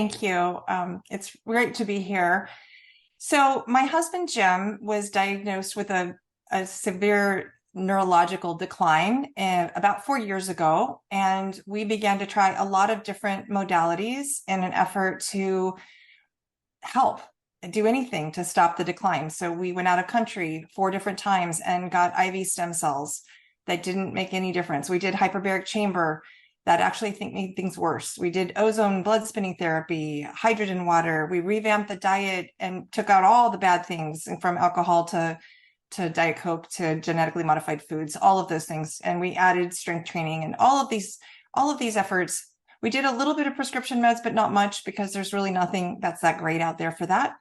Thank you. It's great to be here. So, my husband Jim was diagnosed with a severe neurological decline about 4 years ago, and we began to try a lot of different modalities in an effort to help do anything to stop the decline. So, we went out of country 4 different times and got IV stem cells that didn't make any difference. We did hyperbaric chamber that actually think made things worse. We did ozone blood spinning therapy, hydrogen water. We revamped the diet and took out all the bad things from alcohol to Diet Coke to genetically modified foods, all of those things. And we added strength training and all of these efforts. We did a little bit of prescription meds, but not much because there's really nothing that's that great out there for that.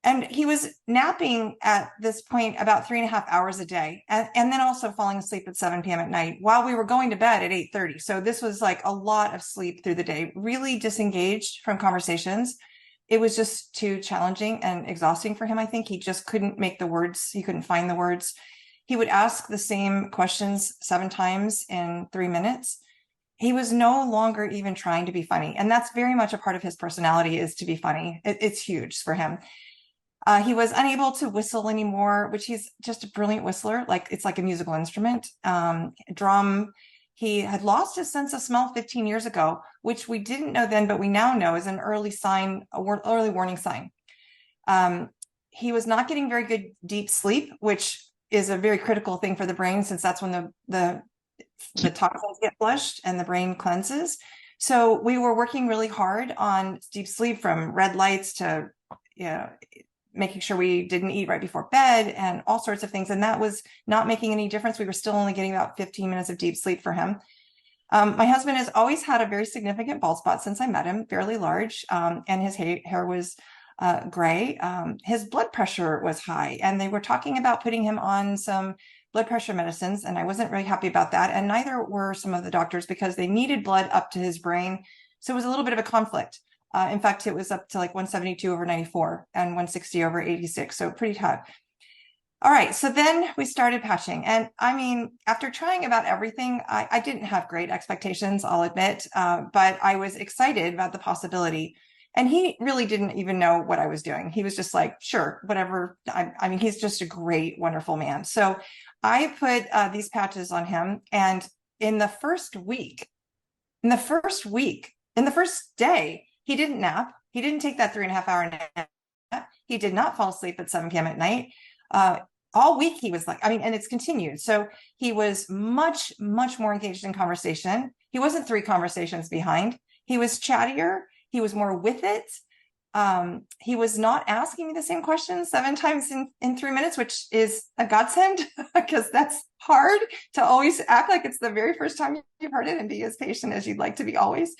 And he was napping at this point about 3.5 hours a day, and then also falling asleep at 7 p.m. at night while we were going to bed at 8:30. So this was like a lot of sleep through the day, really disengaged from conversations. It was just too challenging and exhausting for him. I think he just couldn't make the words. He couldn't find the words. He would ask the same questions 7 times in 3 minutes. He was no longer even trying to be funny. And that's very much a part of his personality, is to be funny. It's huge for him. He was unable to whistle anymore, which he's just a brilliant whistler. Like, it's like a musical instrument. Drum. He had lost his sense of smell 15 years ago, which we didn't know then, but we now know is an early sign, early warning sign. He was not getting very good deep sleep, which is a very critical thing for the brain, since that's when the toxins get flushed and the brain cleanses. So we were working really hard on deep sleep, from red lights to, you know, making sure we didn't eat right before bed and all sorts of things. And that was not making any difference. We were still only getting about 15 minutes of deep sleep for him. My husband has always had a very significant bald spot since I met him, fairly large, and his hair was gray. His blood pressure was high, and they were talking about putting him on some blood pressure medicines, and I wasn't really happy about that. And neither were some of the doctors, because they needed blood up to his brain. So it was a little bit of a conflict. In fact, it was up to like 172/94 and 160/86. So pretty tough. All right. So then we started patching. And I mean, after trying about everything, I didn't have great expectations, I'll admit, but I was excited about the possibility. And he really didn't even know what I was doing. He was just like, sure, whatever. I mean, he's just a great, wonderful man. So I put these patches on him. And in the first week, in the first day, he didn't nap. He didn't take that 3.5 hour nap. He did not fall asleep at 7 p.m. at night. All week he was like, I mean, and it's continued. So he was much, much more engaged in conversation. He wasn't 3 conversations behind. He was chattier. He was more with it. He was not asking me the same questions 7 times in 3 minutes, which is a godsend, because that's hard to always act like it's the very first time you've heard it and be as patient as you'd like to be always.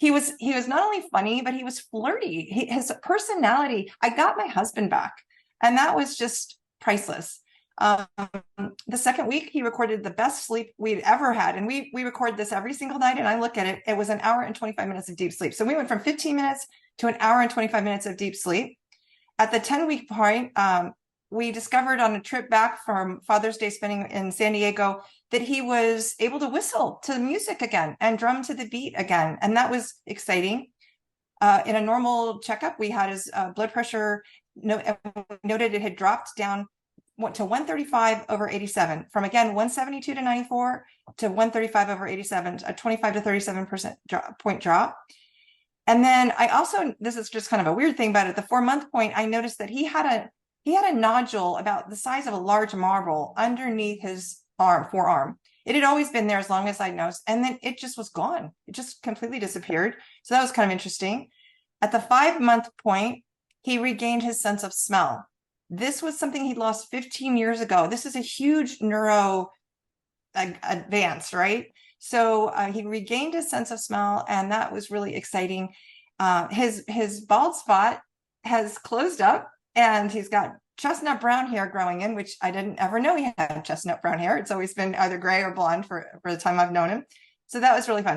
He was not only funny, but he was flirty. His personality, I got my husband back, and that was just priceless. The second week, he recorded the best sleep we'd ever had. And we record this every single night, and I look at it. It was an hour and 25 minutes of deep sleep. So we went from 15 minutes to an hour and 25 minutes of deep sleep. At the 10-week point, we discovered on a trip back from Father's Day spending in San Diego that he was able to whistle to the music again and drum to the beat again. And that was exciting. In a normal checkup, we had his blood pressure noted it had dropped down to 135/87, from, again, 172/94 to 135/87, a 25 to 37% point drop. And then I also, this is just kind of a weird thing, but at the 4-month point, I noticed that he had a nodule about the size of a large marble underneath his forearm. It had always been there as long as I noticed, and then it just was gone. It just completely disappeared. So that was kind of interesting. At the 5-month point, he regained his sense of smell. This was something he'd lost 15 years ago. This is a huge neuro advance, right? So he regained his sense of smell, and that was really exciting. His bald spot has closed up, and he's got chestnut brown hair growing in, which I didn't ever know he had chestnut brown hair. It's always been either gray or blonde for the time I've known him. So that was really fun.